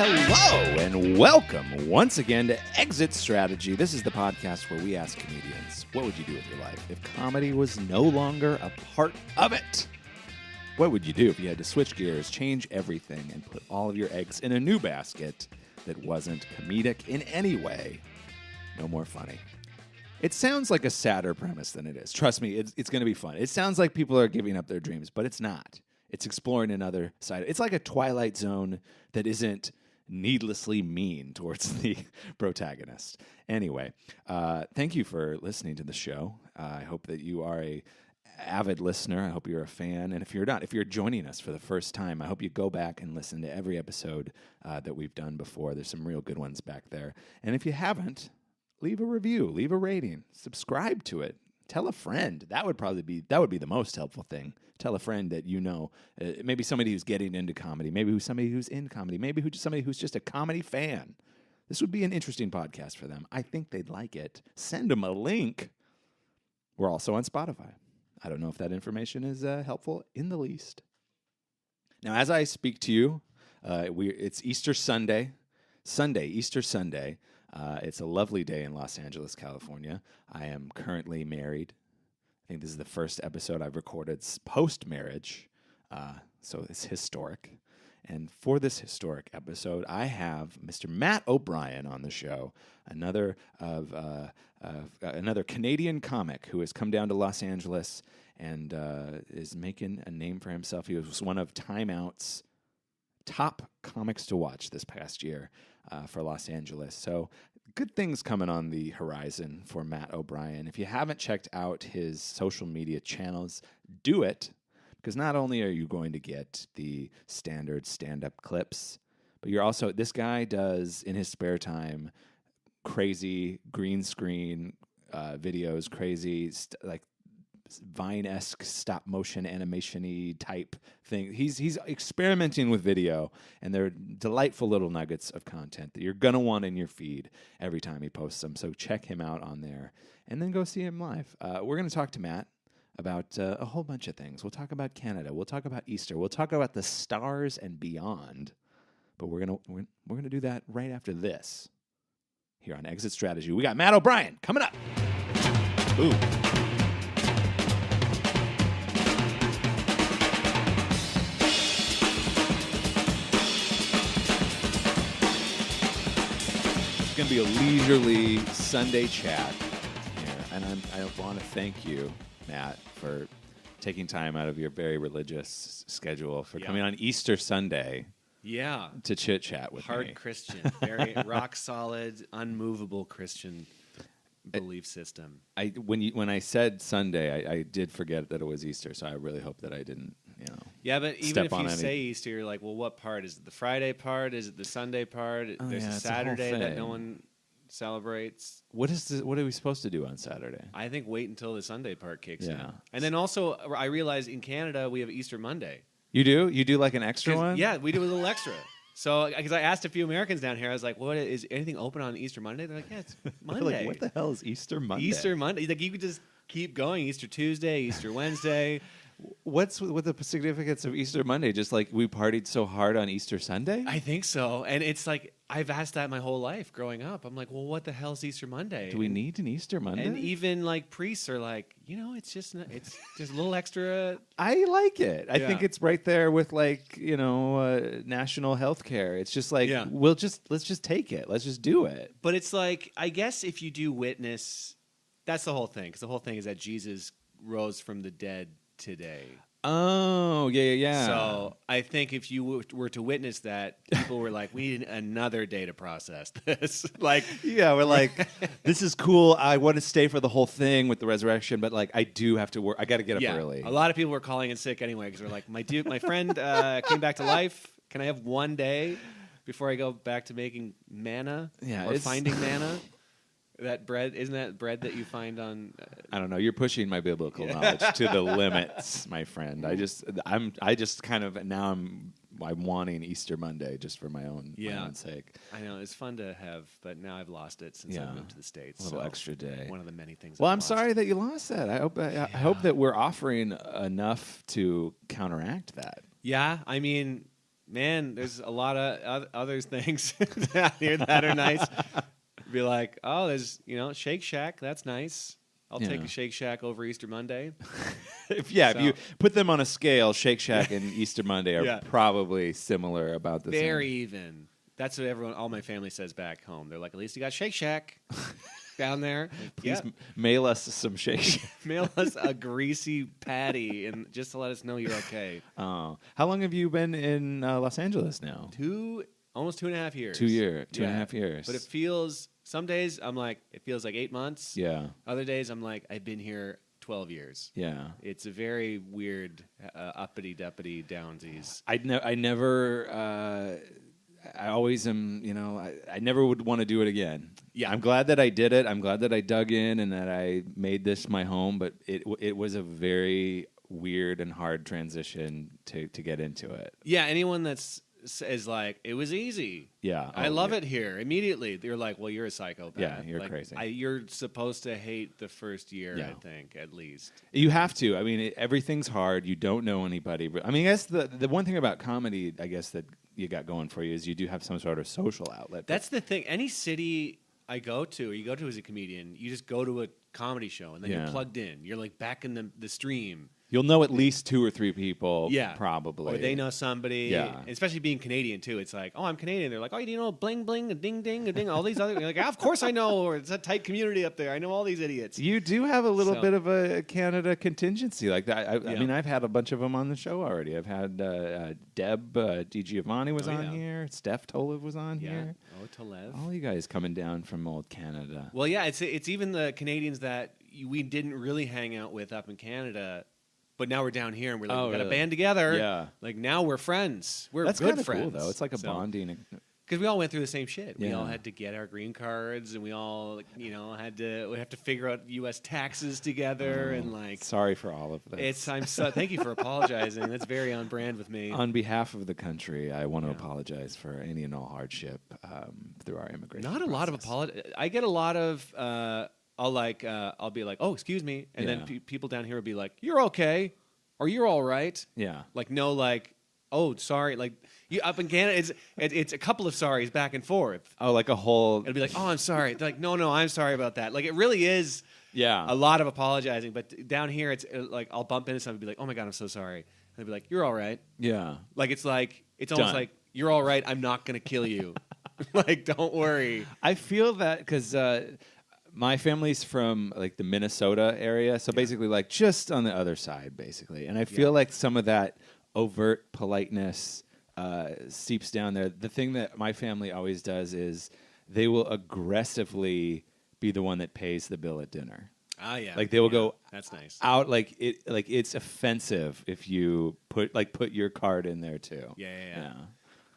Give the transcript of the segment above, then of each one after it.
Hello and welcome once again to Exit Strategy. This is the podcast where we ask comedians, what would you do with your life if comedy was no longer a part of it? What would you do if you had to switch gears, change everything, and put all of your eggs in a new basket that wasn't comedic in any way? No more funny. It sounds like a sadder premise than it is. Trust me, it's going to be fun. It sounds like people are giving up their dreams, but it's not. It's exploring another side. It's like a Twilight Zone that isn't needlessly mean towards the protagonist. Anyway, thank you for listening to the show. I hope that you are a avid listener. I hope you're a fan. And if you're not, if you're joining us for the first time, I hope you go back and listen to every episode that we've done before. There's some real good ones back there. And if you haven't, leave a review, leave a rating, subscribe to it. Tell a friend. That would be the most helpful thing. Tell a friend that you know, maybe somebody who's getting into comedy, maybe somebody who's in comedy, maybe somebody who's just a comedy fan. This would be an interesting podcast for them. I think they'd like it. Send them a link. We're also on Spotify. I don't know if that information is helpful in the least. Now, as I speak to you, it's Easter Sunday. Easter Sunday. It's a lovely day in Los Angeles, California. I am currently married. I think this is the first episode I've recorded post-marriage, so it's historic. And for this historic episode, I have Mr. Matt O'Brien on the show, another Canadian comic who has come down to Los Angeles and is making a name for himself. He was one of Time Out's top comics to watch this past year for Los Angeles. So good things coming on the horizon for Matt O'Brien. If you haven't checked out his social media channels, do it, because not only are you going to get the standard stand-up clips, but this guy does, in his spare time, crazy green screen videos, crazy, like Vine-esque stop-motion animation-y type thing. He's experimenting with video, and they're delightful little nuggets of content that you're going to want in your feed every time he posts them. So check him out on there, and then go see him live. We're going to talk to Matt about a whole bunch of things. We'll talk about Canada. We'll talk about Easter. We'll talk about the stars and beyond. But we're gonna do that right after this here on Exit Strategy. We got Matt O'Brien coming up. Ooh. It's going to be a leisurely Sunday chat here, and I want to thank you, Matt, for taking time out of your very religious schedule for coming on Easter Sunday. Yeah, to chit chat with me. Hard Christian, very rock solid, unmovable Christian belief system. When I said Sunday, I did forget that it was Easter, so I really hope that I didn't. Yeah, but even if you say Easter, you're like, well, what part? Is it the Friday part? Is it the Sunday part? There's a Saturday that no one celebrates. What are we supposed to do on Saturday? I think wait until the Sunday part kicks in. And then also, I realize in Canada, we have Easter Monday. You do? You do like an extra one? Yeah, we do a little extra. So, because I asked a few Americans down here, I was like, "What is anything open on Easter Monday?" They're like, "Yeah, it's Monday." Like, what the hell is Easter Monday? Easter Monday. Like, you could just keep going. Easter Tuesday, Easter Wednesday. What's with the significance of Easter Monday? Just like we partied so hard on Easter Sunday? I think so. And it's like, I've asked that my whole life growing up. I'm like, well, what the hell is Easter Monday? Do we need an Easter Monday? And even like priests are like, it's just a little extra. I like it. I think it's right there with like, national health care. It's just like, let's just take it. Let's just do it. But it's like, I guess if you do witness, that's the whole thing. Because the whole thing is that Jesus rose from the dead today. Oh, yeah. So I think if you were to witness that, people were like, we need another day to process this. We're like, this is cool. I want to stay for the whole thing with the resurrection, but like, I do have to work. I got to get up early. A lot of people were calling in sick anyway because they're like, my friend came back to life. Can I have one day before I go back to making manna or finding manna? That bread, isn't that bread that you find on? I don't know. You're pushing my biblical knowledge to the limits, my friend. I'm wanting Easter Monday just for my own sake. I know it's fun to have, but now I've lost it since I moved to the States. A little extra day. One of the many things. Well, I'm sorry that you lost that. I hope that we're offering enough to counteract that. Yeah, I mean, man, there's a lot of other things down here that are nice. Be like, oh, there's Shake Shack. That's nice. I'll take a Shake Shack over Easter Monday. If you put them on a scale, Shake Shack and Easter Monday are probably similar about the same. Very even. That's what all my family says back home. They're like, at least you got Shake Shack down there. Please mail us some Shake Shack. Mail us a greasy patty and just to let us know you're okay. Oh. How long have you been in Los Angeles now? Almost 2.5 years. 2.5 years. But it feels, some days I'm like, it feels like 8 months. Yeah. Other days I'm like, I've been here 12 years. Yeah. It's a very weird uppity-duppity downsies. I always am, I never would want to do it again. Yeah. I'm glad that I did it. I'm glad that I dug in and that I made this my home, but it was a very weird and hard transition to get into it. Yeah, anyone is like, it was easy. Yeah. I love it here. Immediately, they're like, well, you're a psychopath. Yeah, you're crazy. You're supposed to hate the first year, I think, at least. You have to. I mean, everything's hard. You don't know anybody. But I mean, I guess the one thing about comedy, I guess, that you got going for you is you do have some sort of social outlet. That's the thing. Any city I go to, or you go to as a comedian, you just go to a comedy show, and then you're plugged in. You're like back in the stream. You'll know at least 2 or 3 people, probably. Or they know somebody. Yeah. And especially being Canadian, too. It's like, oh, I'm Canadian. They're like, oh, do you know bling, bling, a ding, ding, a ding, all these other... You're like, of course I know. Or it's a tight community up there. I know all these idiots. You do have a little bit of a Canada contingency like that. I mean, I've had a bunch of them on the show already. I've had Deb DiGiovanni was on here. Steph Tolev was on here. Oh, Tolev. All you guys coming down from old Canada. Well, yeah, it's even the Canadians that we didn't really hang out with up in Canada. But now we're down here and we're like, we got a band together. Yeah. Like now we're friends. That's good friends. Cool, though. It's like a bonding. Because we all went through the same shit. We all had to get our green cards, and we all, we have to figure out U.S. taxes together, and like. Sorry for all of this. Thank you for apologizing. That's very on brand with me. On behalf of the country, I want to apologize for any and all hardship through our immigration. Not a lot of apology. I get a lot of. I'll be like, oh, excuse me, and then people down here will be like, you're okay, or you're all right. Yeah. Like no, like, oh, sorry, like you up in Canada, it's a couple of sorries back and forth. Oh, like a whole. It'll be like, oh, I'm sorry. They're like, no, I'm sorry about that. Like it really is. Yeah. A lot of apologizing, but down here it's like I'll bump into someone and be like, oh my god, I'm so sorry. And they'll be like, you're all right. Yeah. Like it's almost like you're all right. I'm not gonna kill you. Like don't worry. I feel that because. My family's from like the Minnesota area, so basically like just on the other side, basically. And I feel like some of that overt politeness seeps down there. The thing that my family always does is they will aggressively be the one that pays the bill at dinner. Ah, yeah. Like they will go. That's nice. Out like it's offensive if you put your card in there too.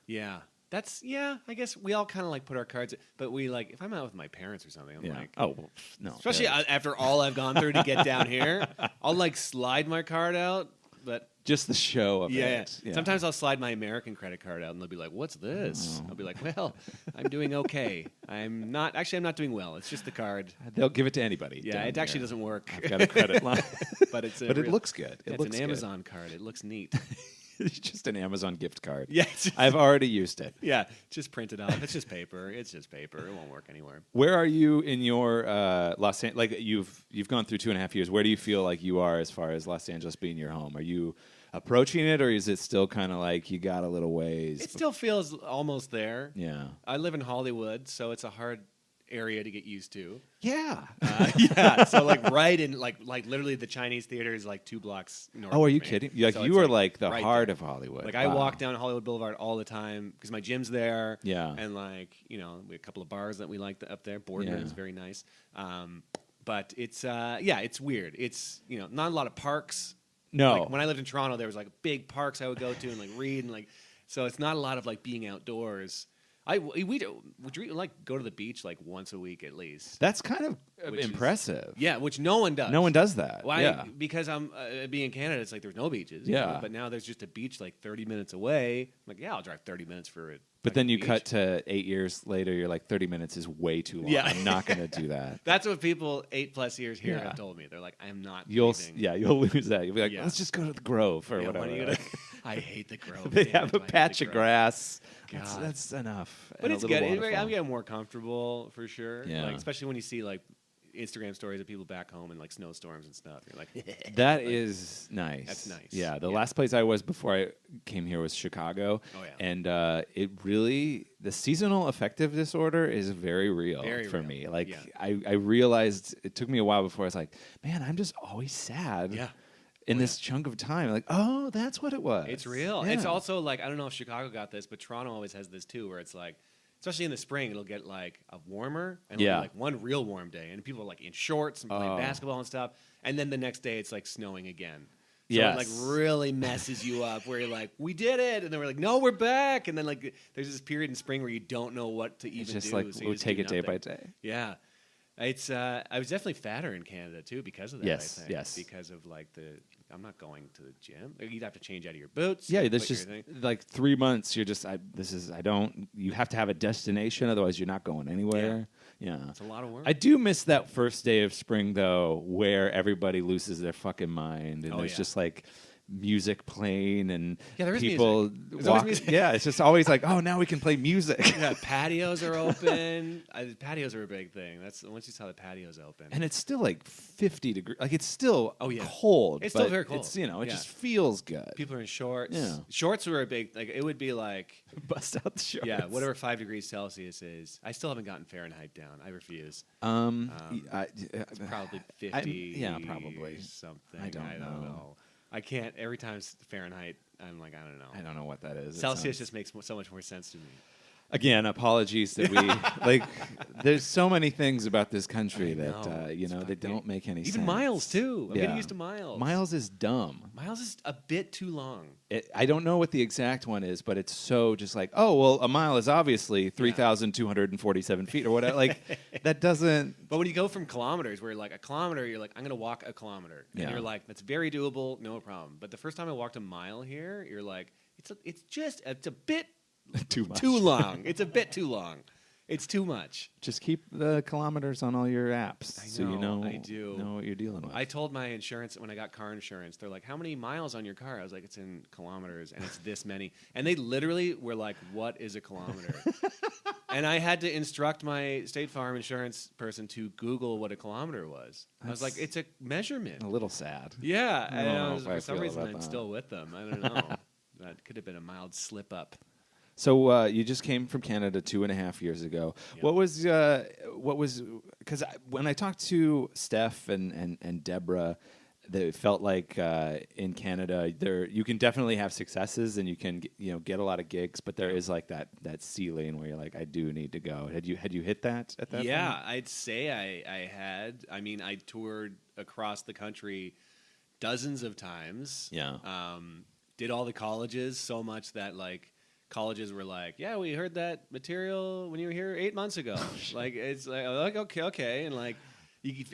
Yeah. That's I guess we all kind of like put our cards, but we like if I'm out with my parents or something, I'm like, oh well, no, especially after all I've gone through to get down here, I'll like slide my card out, but just the show of it. Yeah. Sometimes I'll slide my American credit card out, and they'll be like, "What's this?" I'll be like, "Well, I'm doing okay. I'm not doing well. It's just the card." They'll give it to anybody. Yeah, it actually doesn't work. I've got a credit line, but it looks good. It's an Amazon card. It looks neat. It's just an Amazon gift card. Yeah, I've already used it. Yeah, just print it off. It's just paper. It won't work anywhere. Where are you in your Los Angeles? Like you've gone through 2.5 years. Where do you feel like you are as far as Los Angeles being your home? Are you approaching it, or is it still kind of like you got a little ways? It still feels almost there. Yeah. I live in Hollywood, so it's a hard area to get used to. Yeah. So like right in like literally the Chinese theater is like 2 blocks north. Oh, are you of me. kidding? Like so you are like like the right heart there. of Hollywood. Like I walk down Hollywood Boulevard all the time because my gym's there. Yeah. And like we have a couple of bars that we like up there. Boardman is very nice. But it's it's weird. It's not a lot of parks. No. Like when I lived in Toronto, there was like big parks I would go to and like read and like so it's not a lot of like being outdoors. We like go to the beach like once a week at least. That's kind of impressive. Which no one does. No one does that. Why? Because I'm being in Canada, it's like there's no beaches. Yeah. But now there's just a beach like 30 minutes away. I'm like, I'll drive 30 minutes for it. But then you cut to 8 years later, you're like 30 minutes is way too long. I'm not going to do that. That's what people 8+ years here have told me. They're like, I'm not. You'll lose that. You'll be like, let's just go to the Grove or whatever. I hate the Grove. They have a patch of grass. God. That's enough. But And it's a little good. waterfall. I'm getting more comfortable for sure. Yeah. Like, especially when you see like Instagram stories of people back home in like snowstorms and stuff. You're like, That is nice. That's nice. Yeah, the last place I was before I came here was Chicago. Oh, yeah. And it really, the seasonal affective disorder is very real for real. me. Like, Yeah. I realized it took me a while before I was like, man, I'm just always sad. Yeah. In this chunk of time, like, oh, that's what it was. It's real. Yeah. It's also like, I don't know if Chicago got this, but Toronto always has this too, where it's like, especially in the spring, it'll get like a warmer, and it'll be like one real warm day, and people are like in shorts and playing basketball and stuff, and then the next day it's like snowing again. So it like really messes you up, where you're like, we did it, and then we're like, no, we're back, and then like there's this period in spring where you don't know what to even It's just do. like so we'll take it day by day. Yeah. It's I was definitely fatter in Canada too because of that. Yes, I think. yes. Because of like I'm not going to the gym. You'd have to change out of your boots. Yeah, like, there's put your just thing. like 3 months. You're just you have to have a destination, otherwise you're not going anywhere. Yeah. It's a lot of work. I do miss that first day of spring though, where everybody loses their fucking mind and there's just like music playing and there is people music. Always music. Yeah, it's just always like, oh, now we can play music. Yeah, patios are open. Patios are a big thing. That's once you saw the patios open. And it's still like 50 degrees. Like it's still cold. It's but still very cold. It's, it just feels good. People are in shorts. Yeah. Shorts were a big, like it would be like bust out the shorts. Yeah, whatever 5 degrees Celsius is. I still haven't gotten Fahrenheit down. I refuse. It's probably 50. Probably something. I don't know. I can't. Every time it's Fahrenheit, I'm like, I don't know. I don't know what that is. Celsius just makes so much more sense to me. Again, apologies that we like. There's so many things about this country that they don't make any sense. Even miles too. I'm getting used to miles. Miles is dumb. Miles is a bit too long. I don't know what the exact one is, but it's so just like, oh well, a mile is obviously 3,247 feet or whatever. Like that doesn't. But when you go from kilometers, where like a kilometer, you're like, I'm going to walk a kilometer, and you're like, that's very doable, no problem. But the first time I walked a mile here, you're like, it's a bit. Too much. Too long. It's a bit too long. It's too much. Just keep the kilometers on all your apps, so you know what you're dealing with. I told my insurance when I got car insurance, they're like, "How many miles on your car?" I was like, "It's in kilometers, and it's this many." And they literally were like, "What is a kilometer?" And I had to instruct my State Farm insurance person to Google what a kilometer was. I was like, "It's a measurement." A little sad. Yeah, and for some reason, I'm that. still with them. I don't know. That could have been a mild slip up. So you just came from Canada 2.5 years ago. Yep. What was because when I talked to Steph and Deborah, it felt like in Canada you can definitely have successes and you can get a lot of gigs, but there is like that ceiling where you're like, I do need to go. Had you hit that at that point? Yeah, I'd say I had. I mean, I toured across the country dozens of times. Yeah. Did all the colleges so much that like. Colleges were like, yeah, we heard that material when you were here 8 months ago. Like it's like okay, and like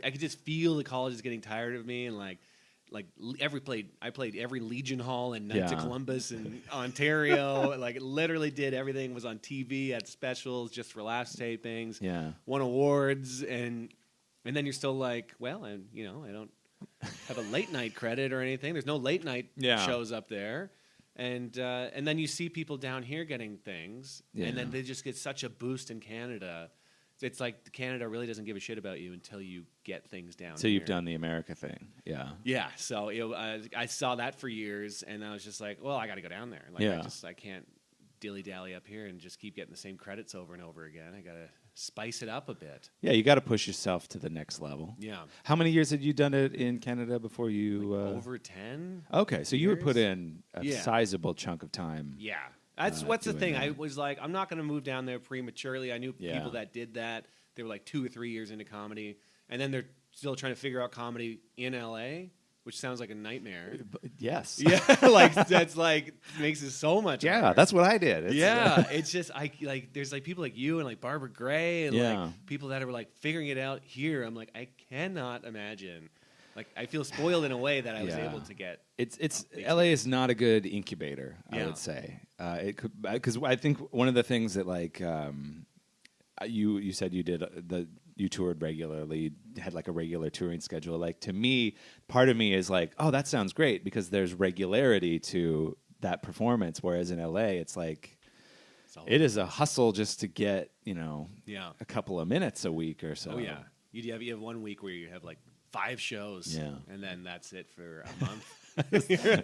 I could just feel the colleges getting tired of me, and like I played every Legion Hall in Knights of Columbus in Ontario. Like literally did everything, was on TV at specials just for laughs tapings. Yeah, won awards, and then you're still like, well, and I don't have a late night credit or anything. There's no late night shows up there. And then you see people down here getting things, and then they just get such a boost in Canada. It's like Canada really doesn't give a shit about you until you get things down. So you've done the America thing, yeah. Yeah. So I saw that for years, and I was just like, well, I got to go down there. Like I can't dilly dally up here and just keep getting the same credits over and over again. I got to spice it up a bit. Yeah, you got to push yourself to the next level. Yeah. How many years had you done it in Canada before you? Over 10. Okay, so you would put in a sizable chunk of time. Yeah. What's the thing? I was like, I'm not going to move down there prematurely. I knew people that did that. They were like 2 or 3 years into comedy, and then they're still trying to figure out comedy in LA, which sounds like a nightmare. Yes. Yeah, like that's like makes it so much harder. That's what I did. It's just there's like people like you and like Barbara Gray and like people that are like figuring it out here. I'm like, I cannot imagine. Like I feel spoiled in a way that I was able to get. It's LA is not a good incubator, I would say. It could, because I think one of the things that like you said you did you toured regularly, had like a regular touring schedule. Like to me, part of me is like, oh, that sounds great because there's regularity to that performance. Whereas in LA, it's like it is a hustle just to get a couple of minutes a week or so. Oh yeah, you have 1 week where you have like 5 shows, and then that's it for a month.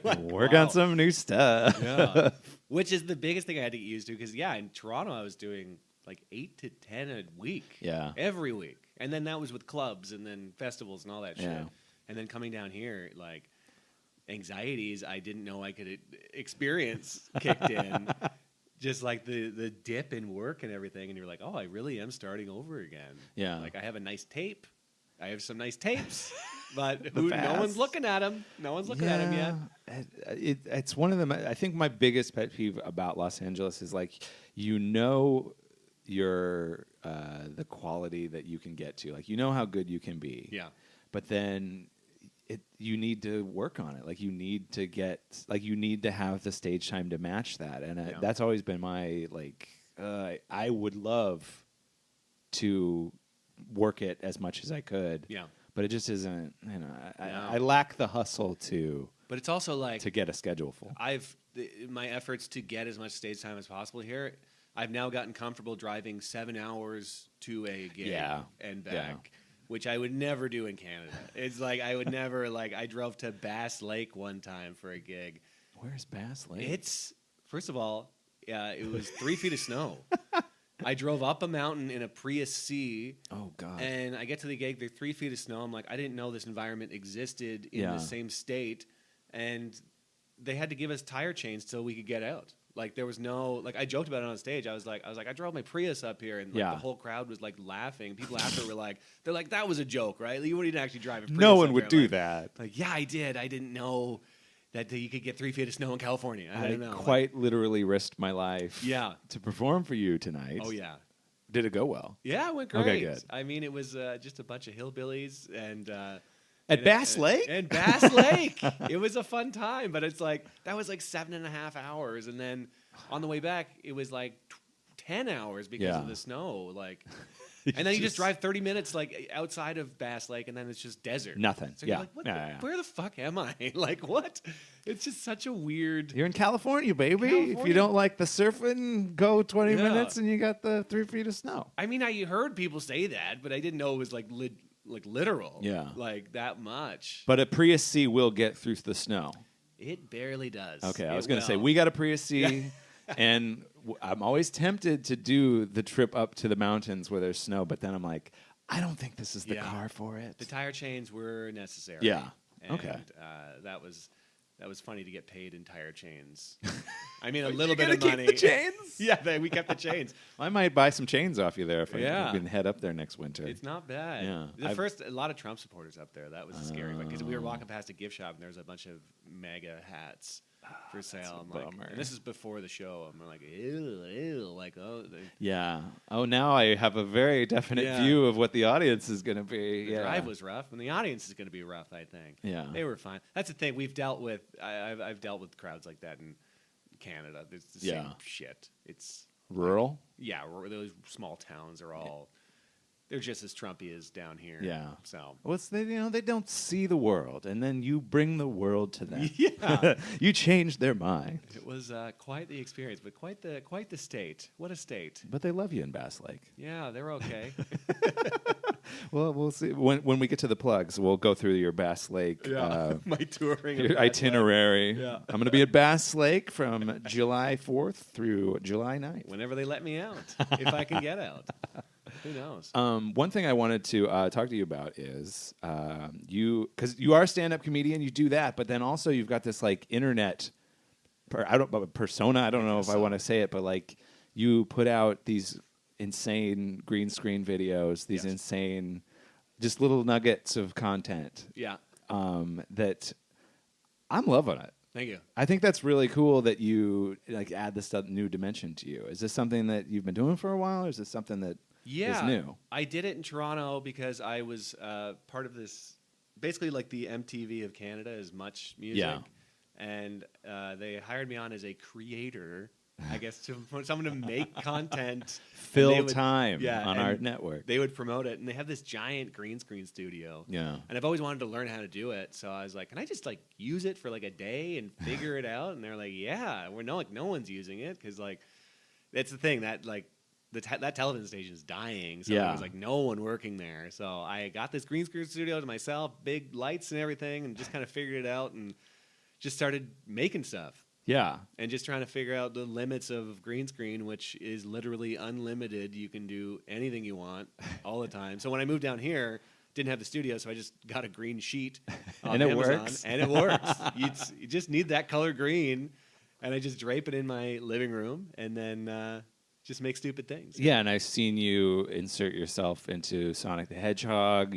Like, work on some new stuff. Yeah, which is the biggest thing I had to get used to because in Toronto I was doing like 8 to 10 a week. Yeah, every week, and then that was with clubs and then festivals and all that shit. And then coming down here, like anxieties I didn't know I could experience kicked in. Just like the dip in work and everything, and you're like, oh, I really am starting over again. Yeah, like I have a nice tape. I have some nice tapes, but no one's looking at them. No one's looking at them yet. It's one of them. I think my biggest pet peeve about Los Angeles is like, your the quality that you can get to. Like, how good you can be. Yeah. But then you need to work on it. Like, you need to have the stage time to match that. And that's always been my, I would love to work it as much as I could. Yeah. But it just isn't, I lack the hustle to. But it's also like to get a schedule full. My efforts to get as much stage time as possible here, I've now gotten comfortable driving 7 hours to a gig and back, which I would never do in Canada. It's like I would never, I drove to Bass Lake one time for a gig. Where's Bass Lake? It's, first of all, it was 3 feet of snow. I drove up a mountain in a Prius C. Oh, God. And I get to the gig, there's 3 feet of snow. I'm like, I didn't know this environment existed in the same state. And they had to give us tire chains till we could get out. Like, there was no, I joked about it on stage. I was like, I drove my Prius up here, and the whole crowd was laughing. People after were they're like, that was a joke, right? You wouldn't actually drive a Prius. No one would do that. Yeah, I did. I didn't know that you could get 3 feet of snow in California. I didn't know. Quite literally risked my life. To perform for you tonight. Oh yeah. Did it go well? Yeah, it went great. Okay, good. I mean, it was just a bunch of hillbillies and. At Bass Lake? And Bass Lake. It was a fun time, but it's that was 7.5 hours. And then on the way back, it was 10 hours because of the snow. And then you just drive 30 minutes outside of Bass Lake, and then it's just desert. Nothing. So you're where the fuck am I? What? It's just such a weird... You're in California, baby. If you don't like the surfing, go 20 minutes and you got the 3 feet of snow. I mean, I heard people say that, but I didn't know it was literal. Yeah. That much. But a Prius C will get through the snow. It barely does. Okay, I was going to say, we got a Prius C, and I'm always tempted to do the trip up to the mountains where there's snow, but then I'm like, I don't think this is the car for it. The tire chains were necessary. Yeah. And, that was funny to get paid in tire chains. I mean, a little bit of money. Keep the chains? Yeah, we kept the chains. I might buy some chains off you there if I can head up there next winter. It's not bad. Yeah. A lot of Trump supporters up there. That was a scary one because we were walking past a gift shop and there was a bunch of MAGA hats for sale. And this is before the show. I'm like, ew. Yeah. Oh, now I have a very definite view of what the audience is going to be. The drive was rough, and the audience is going to be rough, I think. Yeah. They were fine. That's the thing. We've dealt with. I've dealt with crowds like that in Canada. It's the same shit. It's rural. Yeah, those small towns are all. They're just as Trumpy as down here. Yeah. So they don't see the world, and then you bring the world to them. Yeah. You change their mind. It was quite the experience, but quite the state. What a state! But they love you in Bass Lake. Yeah, they're okay. Well, we'll see when we get to the plugs. We'll go through your Bass Lake. My touring. Your itinerary. Yeah. I'm going to be at Bass Lake from July 4th through July 9th. Whenever they let me out, if I can get out. Who knows? One thing I wanted to talk to you about is because you are a stand-up comedian, you do that, but then also you've got this internet persona. I don't know if I want to say it, but you put out these insane green screen videos, these insane, just little nuggets of content. Yeah. That I'm loving it. Thank you. I think that's really cool that you add this new dimension to you. Is this something that you've been doing for a while, or is this something that is new? I did it in Toronto because I was part of this, basically the MTV of Canada is Much Music. Yeah. And they hired me on as a creator I guess, for someone to make content. Fill time on our network. They would promote it, and they have this giant green screen studio. Yeah. And I've always wanted to learn how to do it, so I was like, can I just like use it for like a day and figure it out? And they're like, yeah, no one's using it because like that's the thing that like that television station is dying. So there was like no one working there. So I got this green screen studio to myself, big lights and everything, and just kind of figured it out and just started making stuff. Yeah. And just trying to figure out the limits of green screen, which is literally unlimited. You can do anything you want all the time. So when I moved down here, didn't have the studio, so I just got a green sheet on and Amazon, it works. And it works. You just need that color green, and I just drape it in my living room, and then just make stupid things. Yeah, and I've seen you insert yourself into Sonic the Hedgehog.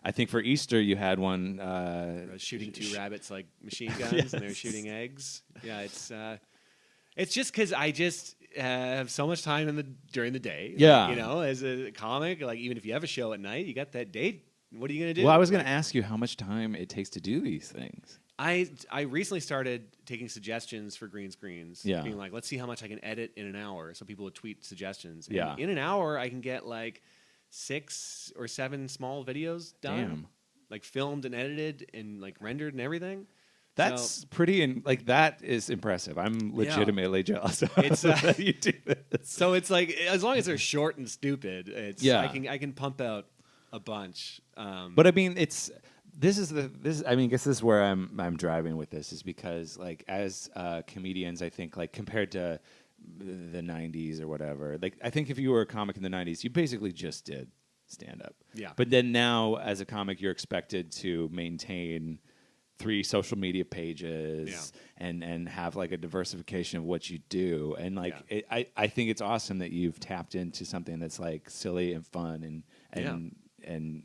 I think for Easter you had one. I was shooting two rabbits like machine guns, and they're shooting eggs. Yeah, it's just because I just have so much time during the day. Yeah, like, as a comic, like even if you have a show at night, you got that day. What are you gonna do? Well, I was gonna ask you how much time it takes to do these things. I recently started taking suggestions for green screens. Yeah, being like, let's see how much I can edit in an hour. So people would tweet suggestions. Yeah, and in an hour I can get like 6 or 7 small videos done. Damn. Like filmed and edited and like rendered and everything. That's pretty, that is impressive. I'm legitimately jealous of that you do this. So it's like, as long as they're short and stupid, I can pump out a bunch. But I mean, I guess this is where I'm driving with this, is because like as comedians, I think like compared to the 90s or whatever, like I think if you were a comic in the 90s, you basically just did stand up. Yeah. But then now as a comic, you're expected to maintain 3 social media pages and have like a diversification of what you do. And like I think it's awesome that you've tapped into something that's like silly and fun and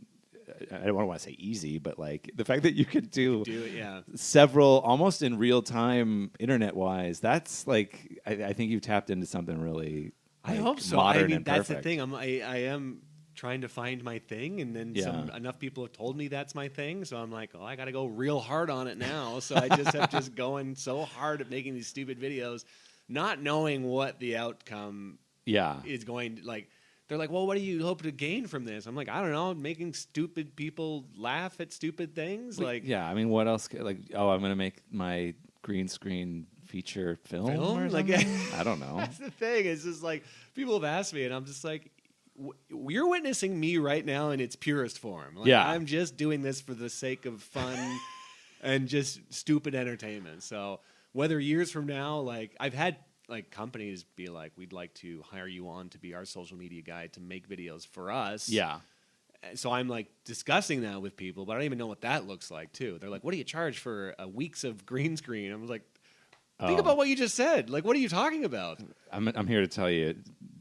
I don't want to say easy, but like the fact that you could do it, several almost in real time internet wise, that's like I think you've tapped into something really I hope so. Modern I mean, and that's perfect. the thing. I am trying to find my thing, and then enough people have told me that's my thing, so I'm like, oh, I got to go real hard on it now. So I just have just going so hard at making these stupid videos, not knowing what the outcome is going to, like. They're like, well, what do you hope to gain from this? I'm like, I don't know, making stupid people laugh at stupid things. Like, I mean, what else? Like, I'm going to make my green screen feature film or like, I don't know. That's the thing. It's just like people have asked me, and I'm just like, you're witnessing me right now in its purest form. Like, I'm just doing this for the sake of fun and just stupid entertainment. So whether years from now, like I've had like companies be like, we'd like to hire you on to be our social media guy to make videos for us. Yeah. So I'm like discussing that with people, but I don't even know what that looks like too. They're like, what do you charge for weeks of green screen? I was like, think about what you just said. Like, what are you talking about? I'm here to tell you,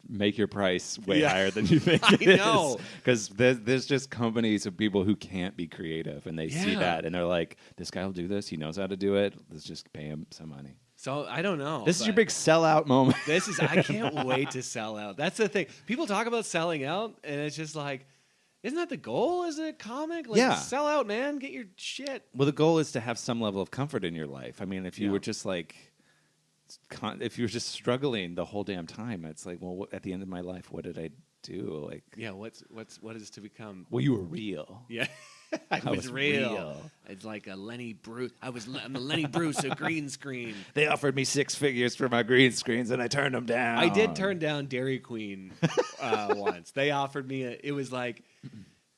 make your price way higher than you think I know. Because there's just companies of people who can't be creative, and they see that, and they're like, this guy will do this. He knows how to do it. Let's just pay him some money. So I don't know. This is your big sellout moment. I can't wait to sell out. That's the thing. People talk about selling out, and it's just like, isn't that the goal as a comic? Like, sell out, man. Get your shit. Well, the goal is to have some level of comfort in your life. I mean, if you were just like, if you were just struggling the whole damn time, it's like, well, at the end of my life, what did I do? Like, what is to become? Well, you were real. Yeah. I was real. It's like a Lenny Bruce. I'm a Lenny Bruce of green screen. They offered me 6 figures for my green screens, and I turned them down. I did turn down Dairy Queen once. They offered me it was like,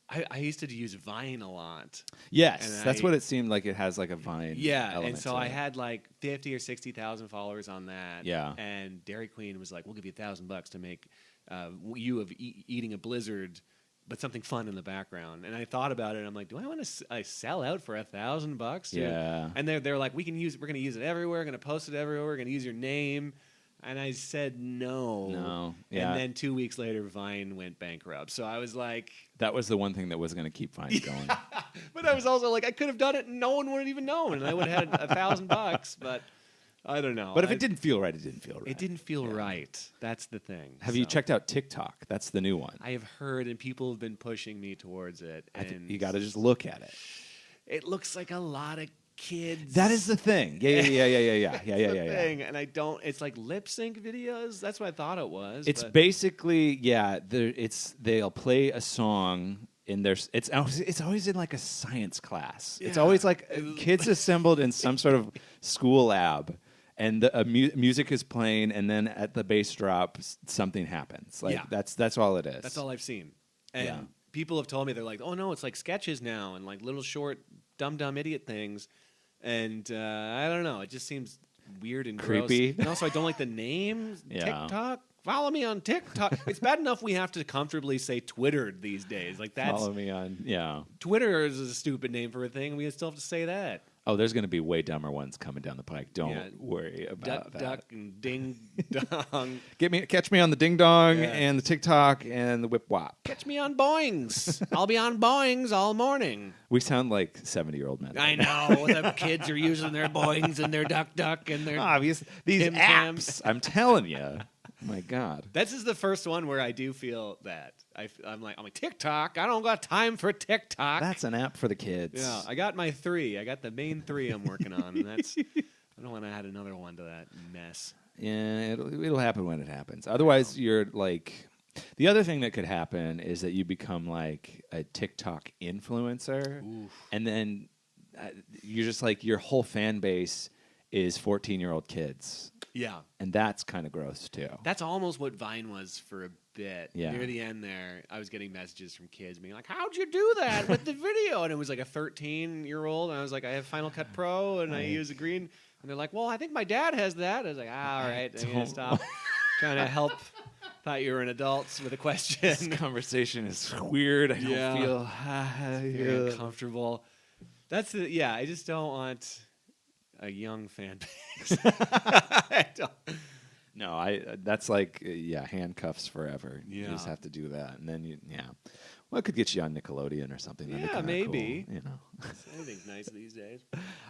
I used to use Vine a lot. Yes, that's what it seemed like. It has like a Vine. Yeah, and so I had like 50 or 60,000 followers on that. Yeah, and Dairy Queen was like, "We'll give you $1,000 to make you of eating a blizzard." But something fun in the background, and I thought about it. And I'm like, do I want to sell out for $1,000? Yeah. And they're like, we're going to use it everywhere. We're going to post it everywhere. We're going to use your name. And I said no. No. Yeah. And then 2 weeks later, Vine went bankrupt. So I was like, that was the one thing that was going to keep Vine going. But I was also like, I could have done it, and no one would have even known, and I would have had $1,000. But I don't know. But if it didn't feel right, it didn't feel right. It didn't feel right. That's the thing. Have you checked out TikTok? That's the new one. I have heard, and people have been pushing me towards it. And you got to just look at it. It looks like a lot of kids. That is the thing. Yeah. Thing. And I don't. It's like lip sync videos. That's what I thought it was. It's basically they'll play a song. It's always in like a science class. Yeah. It's always like kids assembled in some sort of school lab, and the music is playing, and then at the bass drop, something happens. That's all it is. That's all I've seen. And people have told me, they're like, "Oh no, it's like sketches now, and like little short dumb idiot things." And I don't know. It just seems weird and creepy. Gross. And also, I don't like the name TikTok. Follow me on TikTok. It's bad enough we have to comfortably say Twitter these days. Like that's follow me on Twitter is a stupid name for a thing. We still have to say that. Oh, there's going to be way dumber ones coming down the pike. Don't worry about that. Duck and ding dong. Catch me on the ding dong and the TikTok and the whip wop. Catch me on boings. I'll be on boings all morning. We sound like 70-year-old men. I know. The kids are using their boings and their duck and their obvious these apps. I'm telling you. My God. This is the first one where I do feel that. I'm like TikTok. I don't got time for TikTok. That's an app for the kids. Yeah, I got my 3. I got the main 3 I'm working on, and that's. I don't want to add another one to that mess. Yeah, it'll happen when it happens. Otherwise, you're like. The other thing that could happen is that you become like a TikTok influencer, and then you're just like your whole fan base is 14-year-old kids. Yeah. And that's kind of gross, too. That's almost what Vine was for a bit. Yeah. Near the end there, I was getting messages from kids being like, how'd you do that with the video? And it was like a 13-year-old, and I was like, I have Final Cut Pro, and I use a green. And they're like, well, I think my dad has that. I was like, all right, I'm going to stop trying to help. Thought you were an adult with a question. This conversation is weird. I don't feel uncomfortable. I just don't want a young fan base. That's like handcuffs forever. Yeah. You just have to do that, and then well, it could get you on Nickelodeon or something. Yeah, maybe. Cool, Anything's nice these days.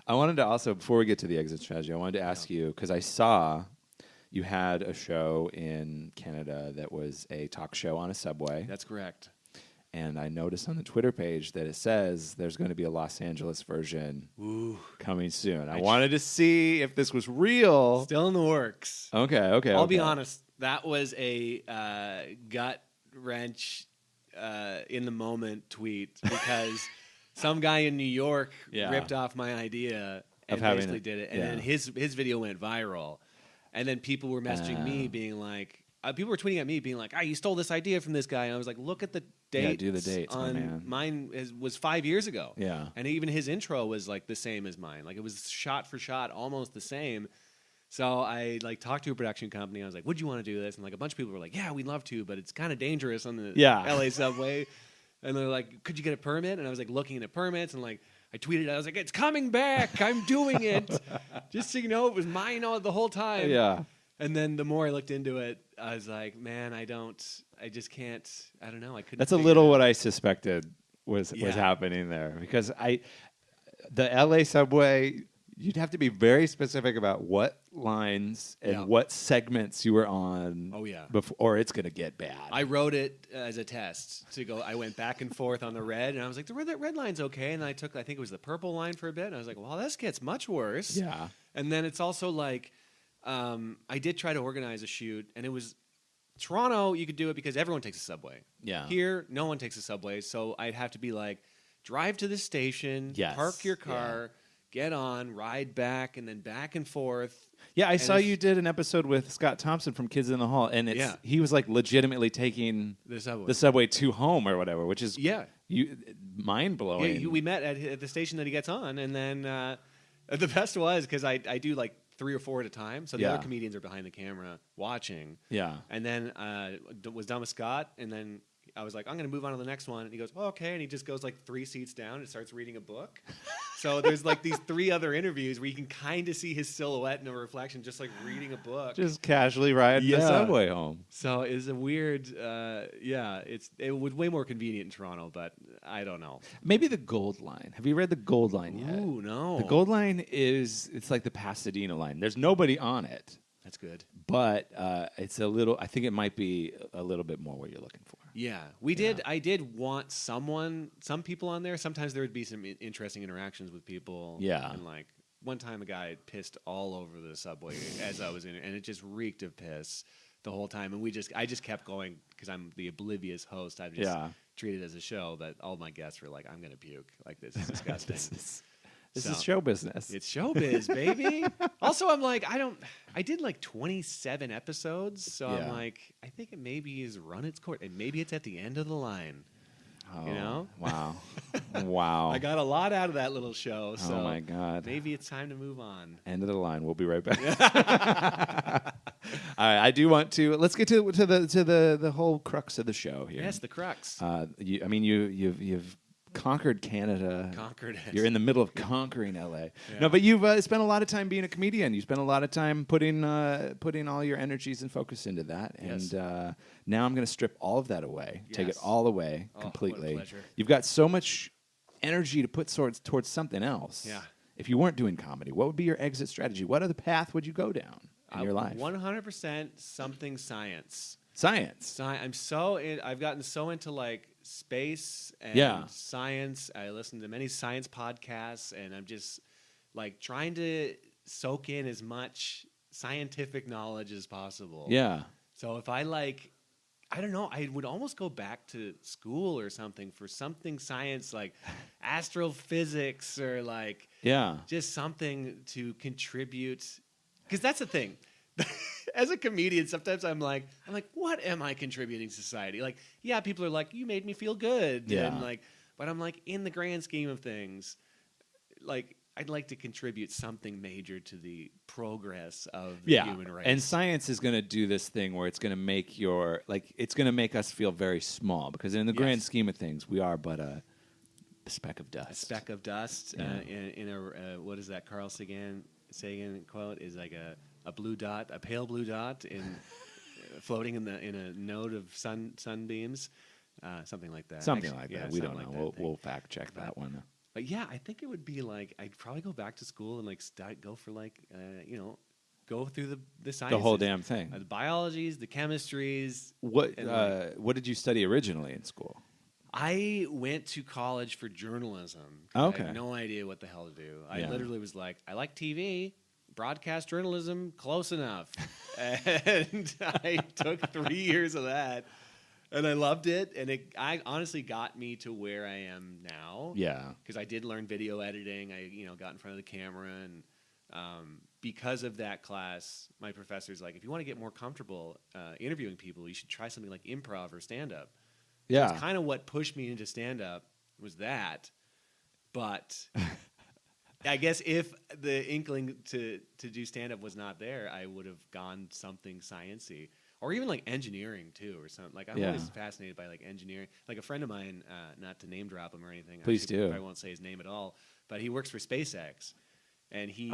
I wanted to also, before we get to the exit strategy, I wanted to ask you, because I saw you had a show in Canada that was a talk show on a subway. That's correct. And I noticed on the Twitter page that it says there's going to be a Los Angeles version coming soon. I wanted to see if this was real. Still in the works. Okay. I'll be honest. That was a gut wrench in the moment tweet because some guy in New York ripped off my idea and basically did it. And then his video went viral. And then people were messaging me being like, people were tweeting at me being like, you stole this idea from this guy. And I was like, look at the dates. Yeah, do the dates, on man. Mine was 5 years ago. Yeah. And even his intro was like the same as mine. Like it was shot for shot, almost the same. So I talked to a production company. I was like, would you want to do this? And like a bunch of people were like, yeah, we'd love to, but it's kind of dangerous on the LA subway. And they're like, could you get a permit? And I was like looking at permits and like, I tweeted, I was like, it's coming back. I'm doing it. Just so you know, it was mine the whole time. Yeah. And then the more I looked into it, I was like, man, I just can't, I don't know. I couldn't. That's a little what I suspected was happening there. Because the LA subway, you'd have to be very specific about what lines and what segments you were on. Oh, yeah. Or it's going to get bad. I wrote it as a test to go. I went back and forth on the red, and I was like, the red line's okay. And then I think it was the purple line for a bit. And I was like, well, this gets much worse. Yeah. And then it's also like, I did try to organize a shoot, and it was Toronto. You could do it because everyone takes a subway. Yeah. Here, no one takes a subway, so I'd have to be like, drive to the station, park your car, get on, ride back, and then back and forth. Yeah, I saw you did an episode with Scott Thompson from Kids in the Hall, and he was like legitimately taking the subway to home or whatever, which is mind blowing. Yeah, we met at the station that he gets on, and then the best was because I do like 3 or 4 at a time, so the other comedians are behind the camera watching. Yeah, and then was done with Scott, and then I was like, I'm going to move on to the next one. And he goes, oh, okay. And he just goes like 3 seats down and starts reading a book. So there's like these 3 other interviews where you can kind of see his silhouette in a reflection, just like reading a book. Just casually riding the subway home. So it's a weird, it was way more convenient in Toronto, but I don't know. Maybe the Gold Line. Have you read the Gold Line yet? Ooh, no. The Gold Line it's like the Pasadena line. There's nobody on it. That's good. But it's a little, I think it might be a little bit more what you're looking for. Yeah, we did. I did want some people on there. Sometimes there would be some interesting interactions with people. Yeah. And like one time a guy pissed all over the subway as I was in it, and it just reeked of piss the whole time. And I just kept going because I'm the oblivious host. I just treated it as a show that all my guests were like, I'm going to puke. Like, this is disgusting. This is show business. It's showbiz, baby. Also, I'm like, I did like 27 episodes, so I'm like, I think it maybe has run its course, and maybe it's at the end of the line. Oh, you know? Wow. Wow. I got a lot out of that little show, so oh my God. maybe it's time to move on. End of the line. We'll be right back. All right, I do want to. Let's get to the whole crux of the show here. Yes, the crux. You've conquered Canada. Conquered it. You're in the middle of conquering LA. Yeah. No, but you've spent a lot of time being a comedian. You spent a lot of time putting all your energies and focus into that. Yes. And now I'm going to strip all of that away. Yes. Take it all away completely. What a pleasure. You've got so much energy to put towards something else. Yeah. If you weren't doing comedy, what would be your exit strategy? What other path would you go down in your life? 100% something science. Science. I've gotten so into like space and science. I listen to many science podcasts, and I'm just like trying to soak in as much scientific knowledge as possible. Yeah. So if I don't know, I would almost go back to school or something for something science like astrophysics or like just something to contribute. Because that's the thing. As a comedian, sometimes I'm like, what am I contributing to society? Like, yeah, people are like, you made me feel good. Yeah. And like, but I'm like, in the grand scheme of things, like, I'd like to contribute something major to the progress of the human race. And science is going to do this thing where it's going to make it's going to make us feel very small, because in the grand scheme of things, we are but a speck of dust. A speck of dust in a what is that Carl Sagan quote? Is like a blue dot, a pale blue dot in floating in a node of sunbeams, something like that. Something like that. We don't know. We'll fact check that one. But yeah, I think it would be like I'd probably go back to school and like go for like go through the sciences, the whole damn thing, the biologies, the chemistries. What did you study originally in school? I went to college for journalism. Okay. I had no idea what the hell to do. I literally was like, I like TV. Broadcast journalism, close enough. And I took 3 years of that, and I loved it. And I honestly got me to where I am now. Yeah. Because I did learn video editing. I got in front of the camera. And because of that class, my professor's like, if you want to get more comfortable interviewing people, you should try something like improv or stand-up. Yeah. So it's kind of what pushed me into stand-up was that. But... I guess if the inkling to do stand-up was not there, I would have gone something sciencey, or even like engineering too, or something. Like I'm always fascinated by like engineering. Like a friend of mine, not to name drop him or anything. Please do. I won't say his name at all, but he works for SpaceX, and he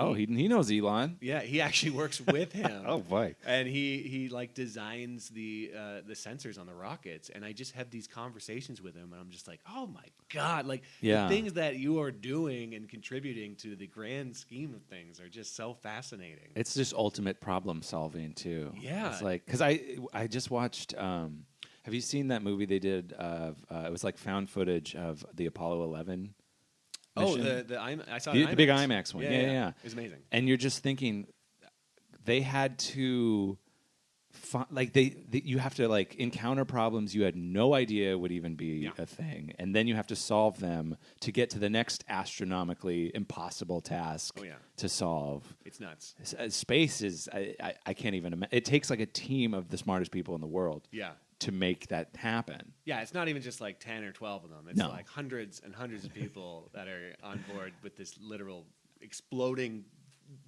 knows Elon. Yeah, he actually works with him. Oh boy! And he like designs the sensors on the rockets, and I just have these conversations with him, and I'm just like, oh my god, like the things that you are doing and contributing to the grand scheme of things are just so fascinating. It's just ultimate problem solving too. Yeah, it's like because I just watched. Have you seen that movie they did? It was like found footage of the Apollo 11. Mission. I saw the big IMAX one. Yeah. It was amazing. And you're just thinking, they had to, you have to like encounter problems you had no idea would even be a thing, and then you have to solve them to get to the next astronomically impossible task to solve. It's nuts. Space is I can't even imagine. It takes like a team of the smartest people in the world. Yeah. To make that happen. Yeah, it's not even just like 10 or 12 of them. It's like hundreds and hundreds of people that are on board with this literal exploding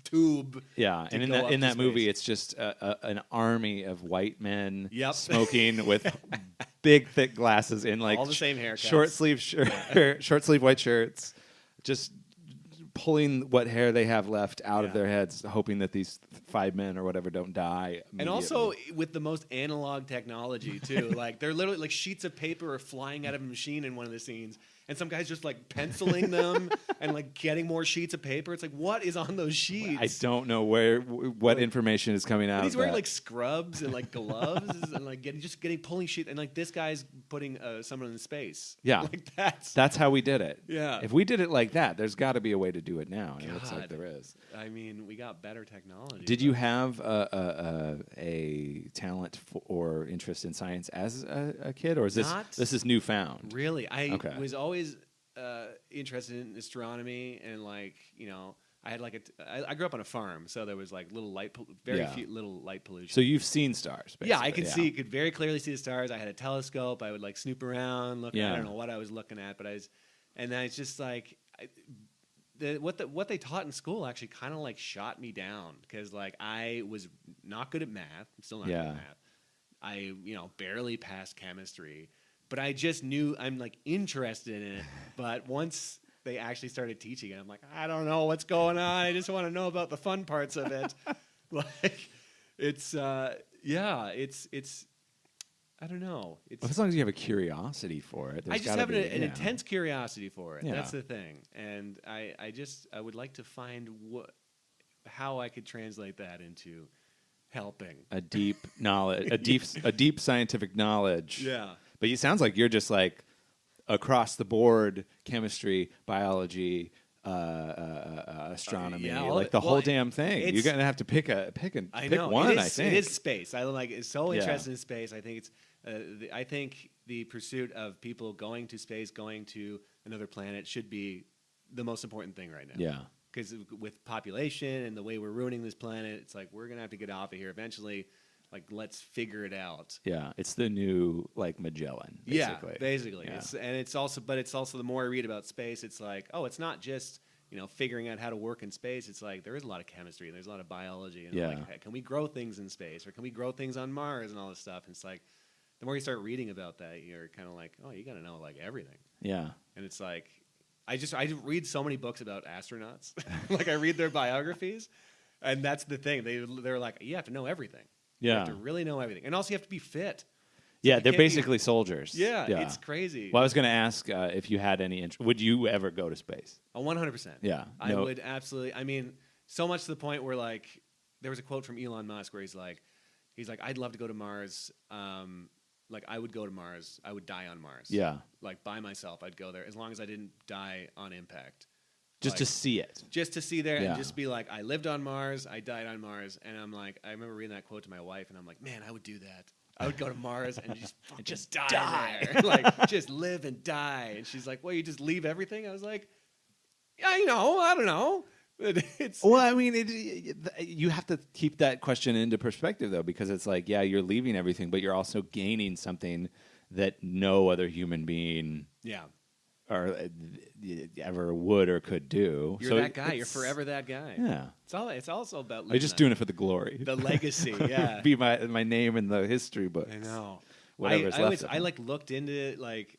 tube. Yeah, and in that movie, it's just an army of white men smoking with big, thick glasses in like all the same haircuts, short sleeve white shirts, just pulling what hair they have left out of their heads, hoping that these 5 men or whatever don't die. And also with the most analog technology too. Like they're literally like sheets of paper are flying out of a machine in one of the scenes, and some guy's just like penciling them and like getting more sheets of paper. It's like, what is on those sheets? I don't know what information is coming out. And he's of wearing that. like scrubs and like gloves and like getting pulling sheet, and like this guy's putting someone in space. Yeah, like that's how we did it. Yeah, if we did it like that, there's got to be a way to do it now. And it looks like there is. I mean, we got better technology. Did you have a talent or interest in science as a kid, or is this is newfound? Really, I was always interested in astronomy, and like I had like I grew up on a farm, so there was like few little light pollution. So you've seen stars, basically. Yeah, I could very clearly see the stars. I had a telescope. I would like snoop around, look. I don't know what I was looking at, but and then it's just like what they taught in school actually kind of like shot me down, because like I was not good at math. I'm still not good at math. I barely passed chemistry, but I just knew I'm like interested in it. But once they actually started teaching it, I'm like, I don't know what's going on. I just want to know about the fun parts of it. Like it's I don't know. Well, as long as you have a curiosity for it, I just have an intense curiosity for it. Yeah. That's the thing, and I would like to find how I could translate that into helping a deep knowledge, a deep scientific knowledge. Yeah, but it sounds like you're just like across the board: chemistry, biology, astronomy, like the whole damn thing. You're gonna have to pick one. I think it is space. I like it's so interested in space. I think it's. I think the pursuit of people going to space, going to another planet, should be the most important thing right now. Yeah. Because with population and the way we're ruining this planet, it's like we're gonna have to get off of here eventually. Like, let's figure it out. Yeah, it's the new like Magellan. Basically. Yeah, basically. Yeah. It's also the more I read about space, it's like, oh, it's not just figuring out how to work in space. It's like there is a lot of chemistry and there's a lot of biology. And like, hey, can we grow things in space, or can we grow things on Mars and all this stuff? And it's like the more you start reading about that, you're kind of like, oh, you got to know like everything. Yeah. And it's like I read so many books about astronauts. Like I read their biographies, and that's the thing. They're like, you have to know everything. Yeah. You have to really know everything. And also you have to be fit. Yeah, they're basically soldiers. Yeah, it's crazy. Well, I was going to ask if you had any interest. Would you ever go to space? 100%. Yeah. I would absolutely. I mean, so much to the point where, like, there was a quote from Elon Musk where he's like, I'd love to go to Mars. Like, I would go to Mars. I would die on Mars. Yeah. Like, by myself, I'd go there as long as I didn't die on impact. Just to see it. Just to see there and just be like, I lived on Mars. I died on Mars. And I'm like, I remember reading that quote to my wife, and I'm like, man, I would do that. I would go to Mars and just die there. Like, just live and die. And she's like, well, you just leave everything? I was like, yeah, I don't know. Well, I mean, you have to keep that question into perspective, though, because it's like, yeah, you're leaving everything, but you're also gaining something that no other human being or ever would or could do. You're that guy. You're forever that guy. Yeah. It's also about I'm just doing it for the glory. The legacy, yeah. Be my name in the history books. I know. Whatever's left. I looked into it, like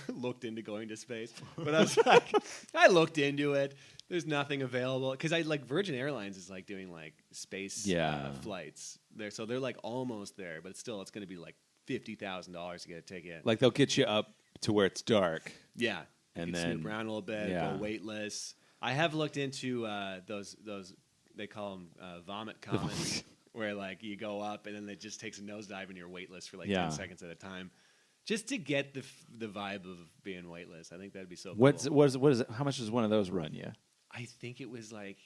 looked into going to space, but I was like, I looked into it. There's nothing available because Virgin Airlines is like doing like space flights there, so they're like almost there, but still, it's going to be like $50,000 to get a ticket. Like they'll get you up to where it's dark. Yeah, and you then snoop around a little bit, go weightless. I have looked into those they call them vomit comets, where like you go up and then it just takes a nosedive and you're weightless for like 10 seconds at a time. Just to get the vibe of being weightless, I think that'd be so cool. What is it? How much does one of those run you? I think it was like